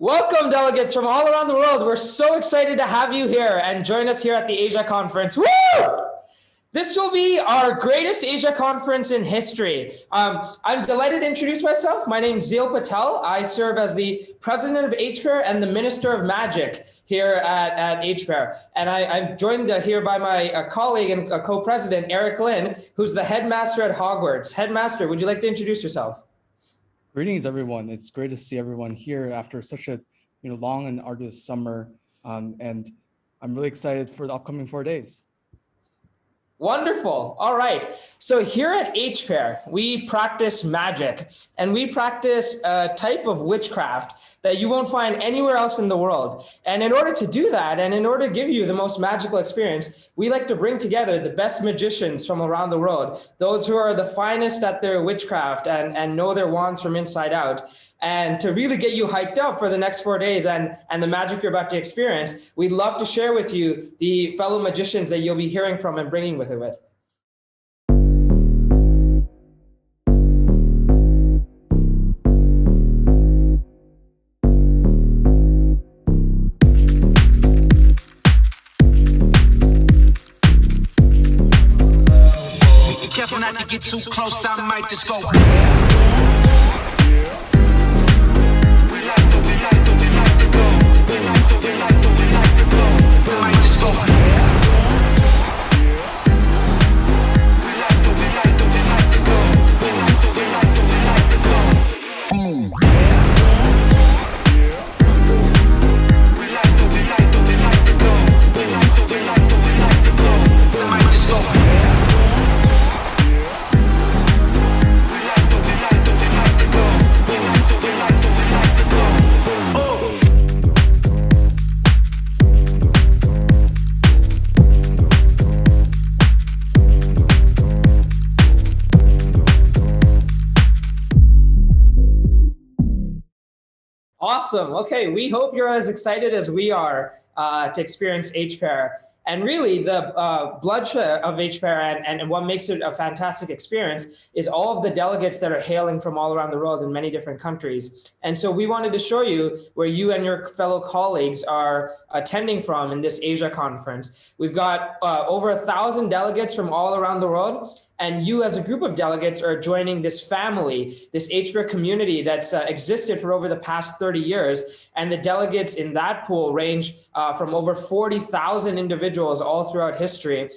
Welcome, delegates from all around the world. We're so excited to have you here and join us here at the Asia Conference. Woo! This will be our greatest Asia Conference in history. I'm delighted to introduce myself. My name is Zeel Patel. I serve as the president of HPAIR and the Minister of Magic here at HPAIR. And I'm joined here by my colleague and co-president, Eric Lin, who's the headmaster at Hogwarts. Headmaster, would you like to introduce yourself? Greetings, everyone. It's great to see everyone here after such a long and arduous summer. And I'm really excited for the upcoming 4 days. Wonderful. All right. So here at HPAIR, we practice magic, and we practice a type of witchcraft that you won't find anywhere else in the world. And in order to do that, and in order to give you the most magical experience, we like to bring together the best magicians from around the world, those who are the finest at their witchcraft and know their wands from inside out. And to really get you hyped up for the next 4 days and the magic you're about to experience, we'd love to share with you the fellow magicians that you'll be hearing from and bringing with it with. Careful not to get too close, I might just go. Awesome. Okay, we hope you're as excited as we are to experience HPAIR. And really, the blood of HPAIR and what makes it a fantastic experience is all of the delegates that are hailing from all around the world in many different countries. And so we wanted to show you where you and your fellow colleagues are attending from in this Asia conference. We've got over 1,000 delegates from all around the world. And you as a group of delegates are joining this family, this HPAIR community that's existed for over the past 30 years. And the delegates in that pool range from over 40,000 individuals all throughout history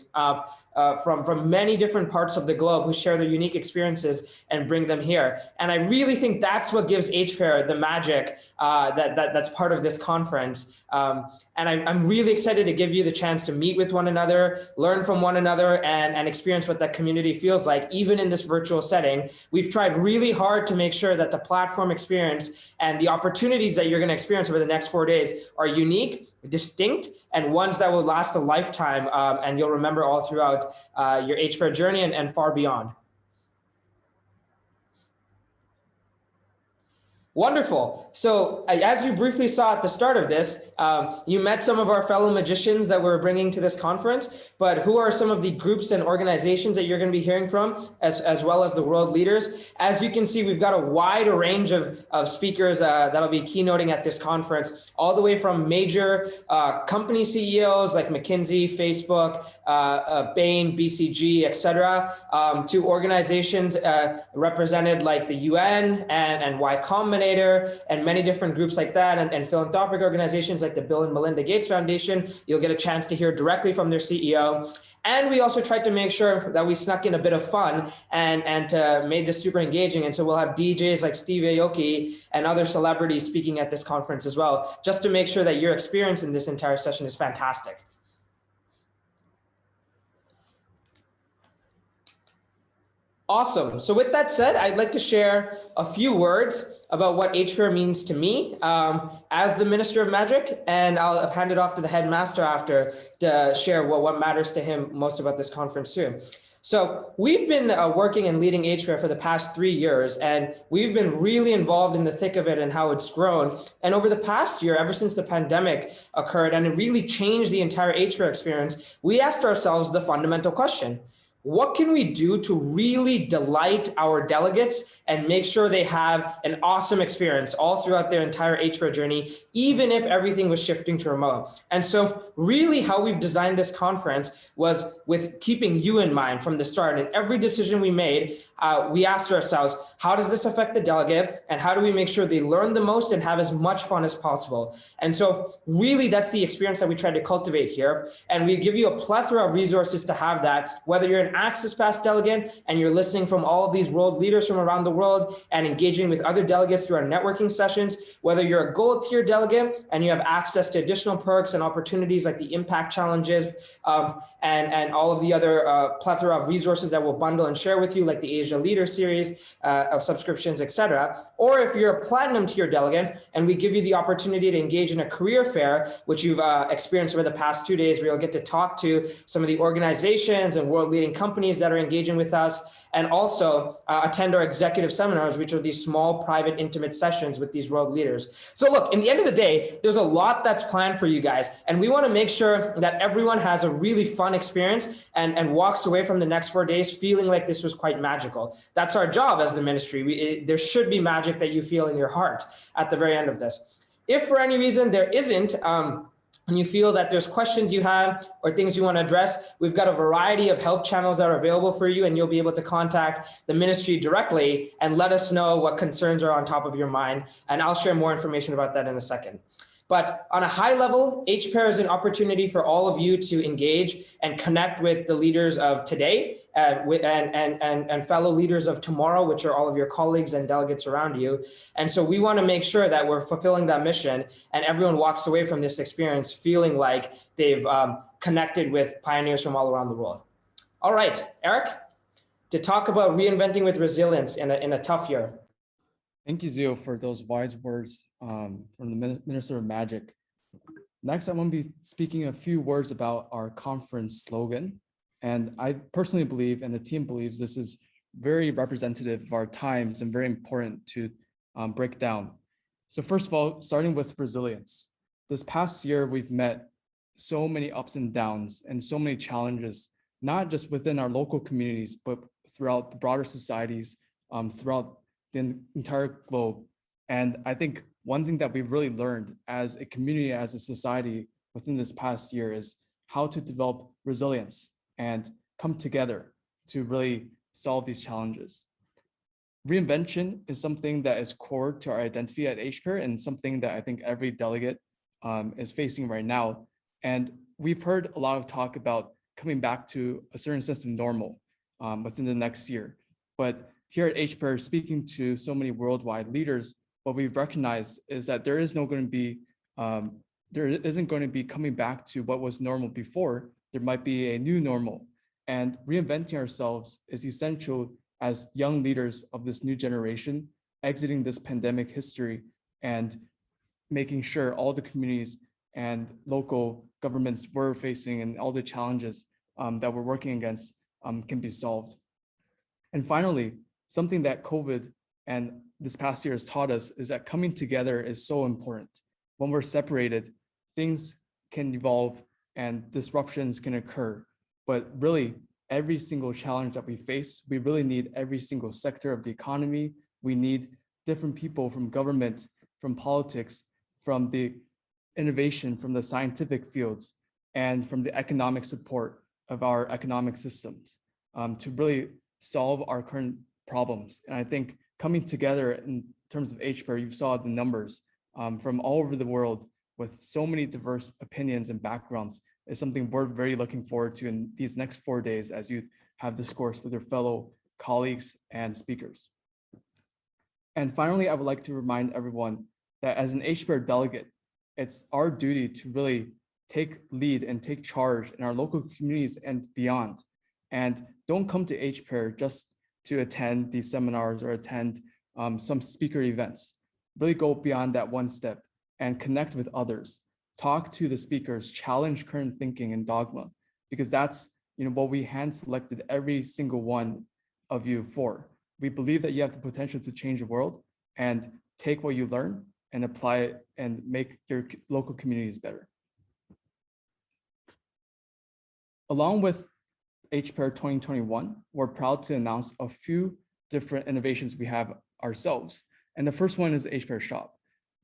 from many different parts of the globe who share their unique experiences and bring them here. And I really think that's what gives HPAIR the magic that's part of this conference. And I'm really excited to give you the chance to meet with one another, learn from one another, and experience what that community feels like, even in this virtual setting. We've tried really hard to make sure that the platform experience and the opportunities that you're going to experience over the next 4 days are unique, distinct, and ones that will last a lifetime, and you'll remember all throughout your HPAIR journey and far beyond. Wonderful. So as you briefly saw at the start of this, you met some of our fellow magicians that we're bringing to this conference, but who are some of the groups and organizations that you're going to be hearing from, as well as the world leaders? As you can see, we've got a wide range of speakers that'll be keynoting at this conference, all the way from major company CEOs like McKinsey, Facebook, Bain, BCG, etc., to organizations represented like the UN and Y Combinator, and many different groups like that, and philanthropic organizations like the Bill and Melinda Gates Foundation. You'll get a chance to hear directly from their CEO. And we also tried to make sure that we snuck in a bit of fun and made this super engaging. And so we'll have DJs like Steve Aoki and other celebrities speaking at this conference as well, just to make sure that your experience in this entire session is fantastic. Awesome. So with that said, I'd like to share a few words about what HPAIR means to me as the Minister of Magic, and I'll hand it off to the headmaster after to share what matters to him most about this conference too. So we've been working and leading HPAIR for the past 3 years, and we've been really involved in the thick of it and how it's grown. And over the past year, ever since the pandemic occurred and it really changed the entire HPAIR experience, we asked ourselves the fundamental question: what can we do to really delight our delegates and make sure they have an awesome experience all throughout their entire HPAIR journey, even if everything was shifting to remote. And so really how we've designed this conference was with keeping you in mind from the start. And every decision we made, we asked ourselves, how does this affect the delegate? And how do we make sure they learn the most and have as much fun as possible? And so really that's the experience that we try to cultivate here. And we give you a plethora of resources to have that, whether you're an Access Pass delegate and you're listening from all of these world leaders from around the world and engaging with other delegates through our networking sessions, whether you're a gold tier delegate and you have access to additional perks and opportunities like the impact challenges and all of the other plethora of resources that we'll bundle and share with you, like the Asia Leader Series of subscriptions, etc. Or if you're a platinum tier delegate and we give you the opportunity to engage in a career fair, which you've experienced over the past 2 days, where you'll get to talk to some of the organizations and world leading companies that are engaging with us, and also attend our executive seminars, which are these small, private, intimate sessions with these world leaders. So look, in the end of the day, there's a lot that's planned for you guys, and we want to make sure that everyone has a really fun experience and walks away from the next 4 days feeling like this was quite magical. That's our job as the ministry. There should be magic that you feel in your heart at the very end of this. If for any reason there isn't, and you feel that there's questions you have or things you want to address, we've got a variety of help channels that are available for you, and you'll be able to contact the ministry directly and let us know what concerns are on top of your mind. And I'll share more information about that in a second. But on a high level, HPAIR is an opportunity for all of you to engage and connect with the leaders of today and fellow leaders of tomorrow, which are all of your colleagues and delegates around you. And so we want to make sure that we're fulfilling that mission and everyone walks away from this experience feeling like they've connected with pioneers from all around the world. All right, Eric, to talk about reinventing with resilience in a tough year. Thank you, Zio, for those wise words from the Minister of Magic. Next, I'm going to be speaking a few words about our conference slogan. And I personally believe, and the team believes, this is very representative of our times and very important to break down. So first of all, starting with resilience. This past year, we've met so many ups and downs and so many challenges, not just within our local communities, but throughout the broader societies, throughout the entire globe. And I think one thing that we've really learned as a community, as a society within this past year is how to develop resilience and come together to really solve these challenges. Reinvention is something that is core to our identity at HPAIR and something that I think every delegate is facing right now. And we've heard a lot of talk about coming back to a certain sense of normal within the next year. But here at HPAIR, speaking to so many worldwide leaders, what we've recognized is that there isn't going to be coming back to what was normal before. There might be a new normal, and reinventing ourselves is essential as young leaders of this new generation, exiting this pandemic history and making sure all the communities and local governments we're facing and all the challenges that we're working against can be solved. And finally, something that COVID and this past year has taught us is that coming together is so important. When we're separated, things can evolve and disruptions can occur. But really, every single challenge that we face, we really need every single sector of the economy. We need different people from government, from politics, from the innovation, from the scientific fields, and from the economic support of our economic systems to really solve our current problems. And I think coming together in terms of HPAIR, you saw the numbers from all over the world with so many diverse opinions and backgrounds is something we're very looking forward to in these next 4 days as you have discourse with your fellow colleagues and speakers. And finally, I would like to remind everyone that as an HPAIR delegate, it's our duty to really take lead and take charge in our local communities and beyond. And don't come to HPAIR just to attend these seminars or attend some speaker events. Really go beyond that one step and connect with others. Talk to the speakers, challenge current thinking and dogma, because that's what we hand selected every single one of you for. We believe that you have the potential to change the world, and take what you learn and apply it and make your local communities better. Along with HPAIR 2021, we're proud to announce a few different innovations we have ourselves. And the first one is HPAIR Shop.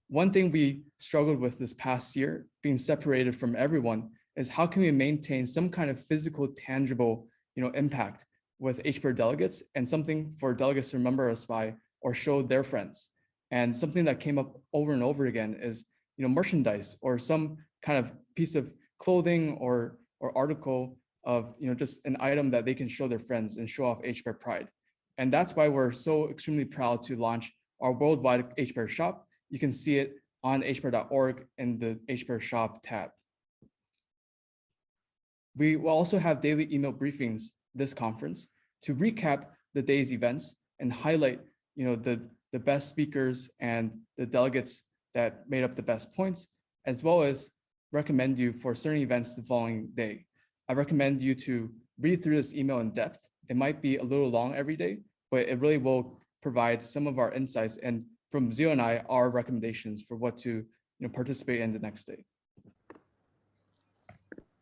One thing we struggled with this past year, being separated from everyone, is how can we maintain some kind of physical, tangible, impact with HPAIR delegates, and something for delegates to remember us by or show their friends. And something that came up over and over again is merchandise or some kind of piece of clothing or article of just an item that they can show their friends and show off HPAIR pride. And that's why we're so extremely proud to launch our worldwide HPAIR shop. You can see it on hpair.org in the HPAIR shop tab. We will also have daily email briefings this conference to recap the day's events and highlight the best speakers and the delegates that made up the best points, as well as recommend you for certain events the following day. I recommend you to read through this email in depth. It might be a little long every day, but it really will provide some of our insights and from Zio and I, our recommendations for what to participate in the next day.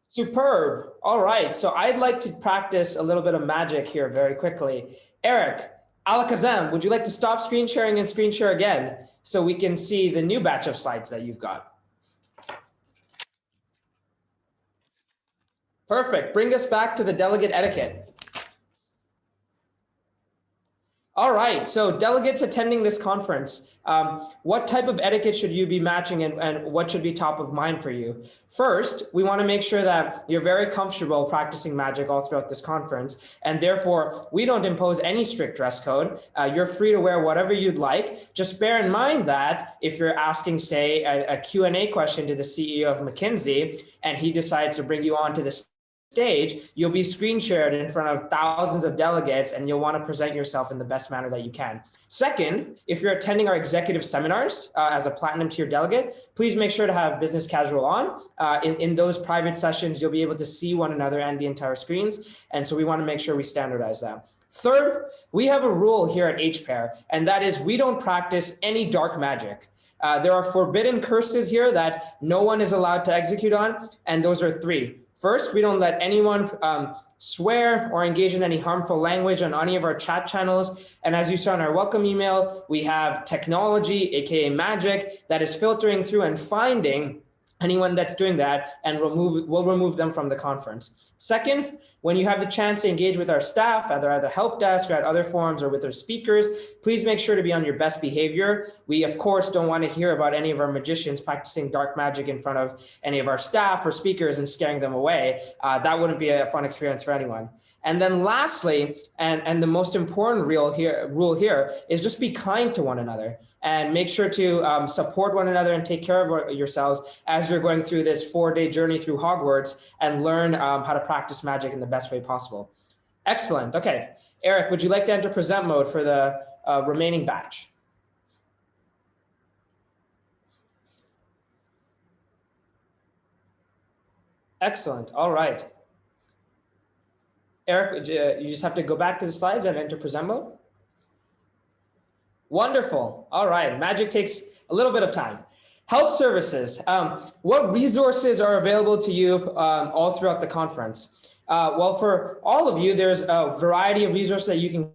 Superb. All right, so I'd like to practice a little bit of magic here very quickly. Eric, Alakazam, would you like to stop screen sharing and screen share again so we can see the new batch of slides that you've got? Perfect. Bring us back to the delegate etiquette. All right, so delegates attending this conference, what type of etiquette should you be matching and what should be top of mind for you? First, we want to make sure that you're very comfortable practicing magic all throughout this conference, and therefore we don't impose any strict dress code. You're free to wear whatever you'd like. Just bear in mind that if you're asking, say, a Q&A question to the CEO of McKinsey, and he decides to bring you onto the stage, you'll be screen shared in front of thousands of delegates, and you'll want to present yourself in the best manner that you can. Second, if you're attending our executive seminars as a platinum tier delegate, please make sure to have business casual on. In those private sessions, you'll be able to see one another and the entire screens. And so we want to make sure we standardize that. Third, we have a rule here at HPAIR, and that is we don't practice any dark magic. There are forbidden curses here that no one is allowed to execute on, and those are three. First, we don't let anyone swear or engage in any harmful language on any of our chat channels. And as you saw in our welcome email, we have technology, aka magic, that is filtering through and finding anyone that's doing that, and we'll remove them from the conference. Second, when you have the chance to engage with our staff, either at the help desk or at other forums or with our speakers, please make sure to be on your best behavior. We, of course, don't want to hear about any of our magicians practicing dark magic in front of any of our staff or speakers and scaring them away. That wouldn't be a fun experience for anyone. And then lastly, and the most important rule here is just be kind to one another and make sure to support one another and take care of yourselves as you're going through this 4-day journey through Hogwarts and learn how to practice magic in the best way possible. Excellent. Okay. Eric, would you like to enter present mode for the remaining batch? Excellent. All right. Eric, you just have to go back to the slides and enter present mode. Wonderful. All right. Magic takes a little bit of time. Help services. What resources are available to you all throughout the conference? Well, for all of you, there's a variety of resources that you can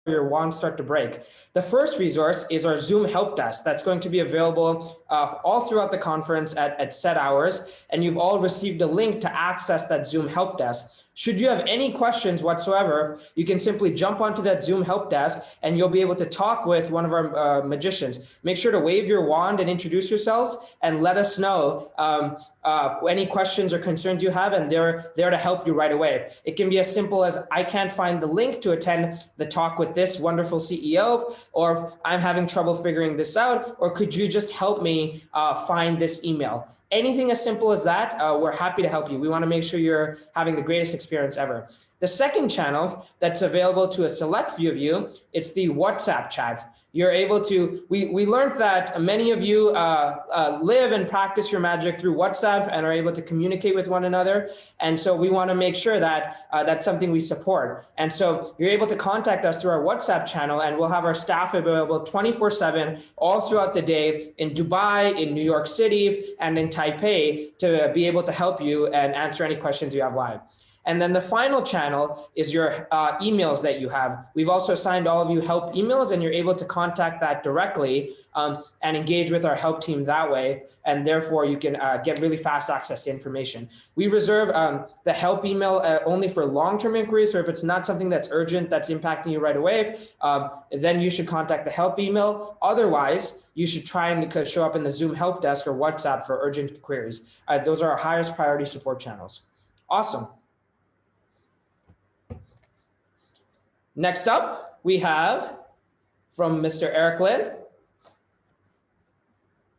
your wands start to break. The first resource is our Zoom help desk that's going to be available all throughout the conference at set hours, and you've all received a link to access that Zoom help desk. Should you have any questions whatsoever, you can simply jump onto that Zoom help desk and you'll be able to talk with one of our magicians. Make sure to wave your wand and introduce yourselves and let us know any questions or concerns you have, and they're there to help you right away. It can be as simple as, I can't find the link to attend the talk with this wonderful CEO, or I'm having trouble figuring this out, or could you just help me find this email? Anything as simple as that, we're happy to help you. We want to make sure you're having the greatest experience ever. The second channel that's available to a select few of you, it's the WhatsApp chat. You're able to, we learned that many of you live and practice your magic through WhatsApp and are able to communicate with one another. And so we want to make sure that that's something we support. And so you're able to contact us through our WhatsApp channel, and we'll have our staff available 24/7 all throughout the day in Dubai, in New York City, and in Taipei to be able to help you and answer any questions you have live. And then the final channel is your emails that you have. We've also assigned all of you help emails, and you're able to contact that directly and engage with our help team that way. And therefore, you can get really fast access to information. We reserve the help email only for long-term inquiries. So if it's not something that's urgent, that's impacting you right away, then you should contact the help email. Otherwise, you should try and show up in the Zoom help desk or WhatsApp for urgent queries. Those are our highest priority support channels. Awesome. Next up, we have from Mr. Eric Lin.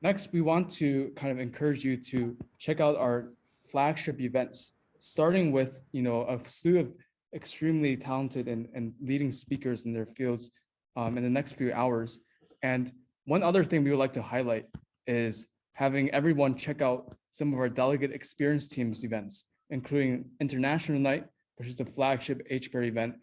Next, we want to kind of encourage you to check out our flagship events, starting with a slew of extremely talented and leading speakers in their fields in the next few hours. And one other thing we would like to highlight is having everyone check out some of our Delegate Experience Teams events, including International Night, which is a flagship HPAIR event,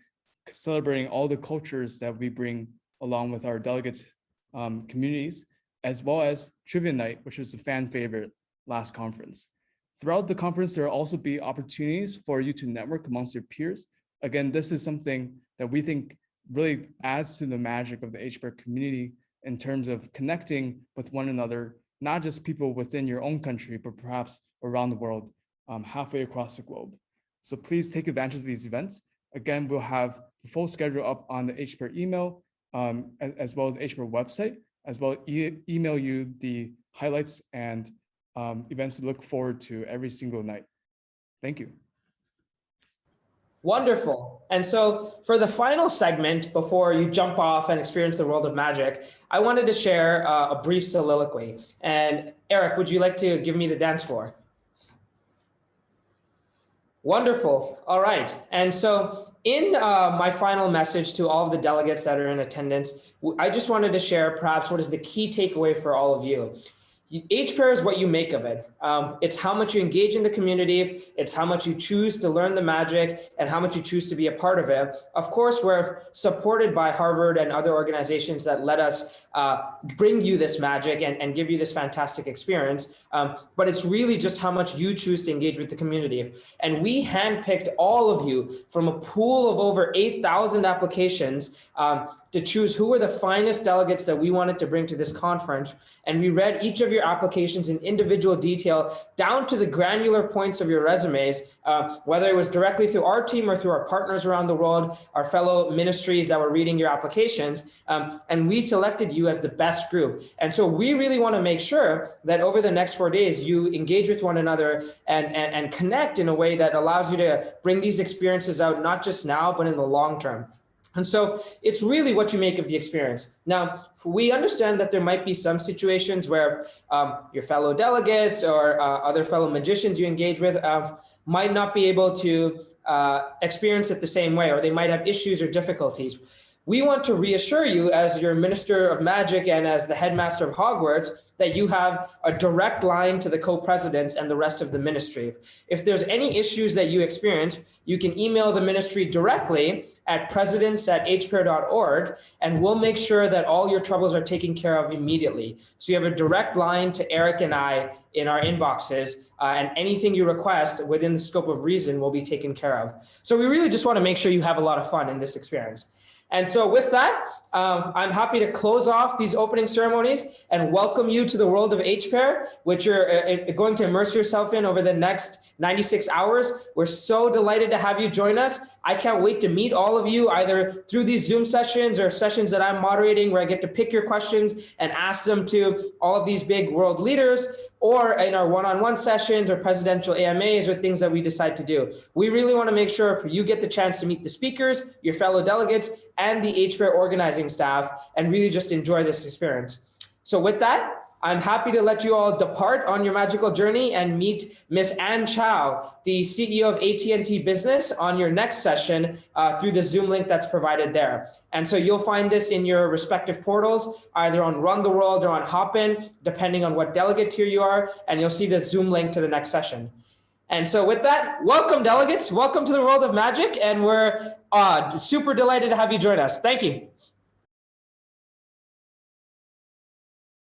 celebrating all the cultures that we bring along with our delegates communities, as well as Trivia Night, which was a fan favorite last conference. Throughout the conference, there will also be opportunities for you to network amongst your peers. Again, this is something that we think really adds to the magic of the HPAIR community in terms of connecting with one another, not just people within your own country, but perhaps around the world, halfway across the globe. So please take advantage of these events. Again, we'll have the full schedule up on the HPAIR email, as well as the HPAIR website, as well as email you the highlights and events to look forward to every single night. Thank you. Wonderful. And so for the final segment, before you jump off and experience the world of magic, I wanted to share a brief soliloquy. And Eric, would you like to give me the dance floor? Wonderful. All right. And so in my final message to all of the delegates that are in attendance, I just wanted to share perhaps what is the key takeaway for all of you. HPAIR is what you make of it. It's how much you engage in the community. It's how much you choose to learn the magic and how much you choose to be a part of it. Of course, we're supported by Harvard and other organizations that let us bring you this magic and give you this fantastic experience. But it's really just how much you choose to engage with the community. And we handpicked all of you from a pool of over 8,000 applications to choose who were the finest delegates that we wanted to bring to this conference. And we read each of your applications in individual detail down to the granular points of your resumes, whether it was directly through our team or through our partners around the world, our fellow ministries that were reading your applications. And we selected you as the best group. And so we really want to make sure that over the next 4 days, you engage with one another and connect in a way that allows you to bring these experiences out, not just now, but in the long term. And so it's really what you make of the experience. Now, we understand that there might be some situations where your fellow delegates or other fellow magicians you engage with might not be able to experience it the same way, or they might have issues or difficulties. We want to reassure you as your Minister of Magic and as the headmaster of Hogwarts that you have a direct line to the co-presidents and the rest of the ministry. If there's any issues that you experience, you can email the ministry directly at presidents@hpair.org, and we'll make sure that all your troubles are taken care of immediately. So you have a direct line to Eric and I in our inboxes, and anything you request within the scope of reason will be taken care of. So we really just want to make sure you have a lot of fun in this experience. And so with that, I'm happy to close off these opening ceremonies and welcome you to the world of HPAIR, which you're going to immerse yourself in over the next 96 hours. We're so delighted to have you join us. I can't wait to meet all of you either through these Zoom sessions or sessions that I'm moderating where I get to pick your questions and ask them to all of these big world leaders, or in our one-on-one sessions or presidential AMAs or things that we decide to do. We really want to make sure you get the chance to meet the speakers, your fellow delegates, and the HPAIR organizing staff, and really just enjoy this experience. So with that, I'm happy to let you all depart on your magical journey and meet Miss Ann Chow, the CEO of AT&T Business, on your next session through the Zoom link that's provided there. And so you'll find this in your respective portals, either on Run the World or on Hopin, depending on what delegate tier you are, and you'll see the Zoom link to the next session. And so with that, welcome delegates, welcome to the world of magic, and we're super delighted to have you join us. Thank you.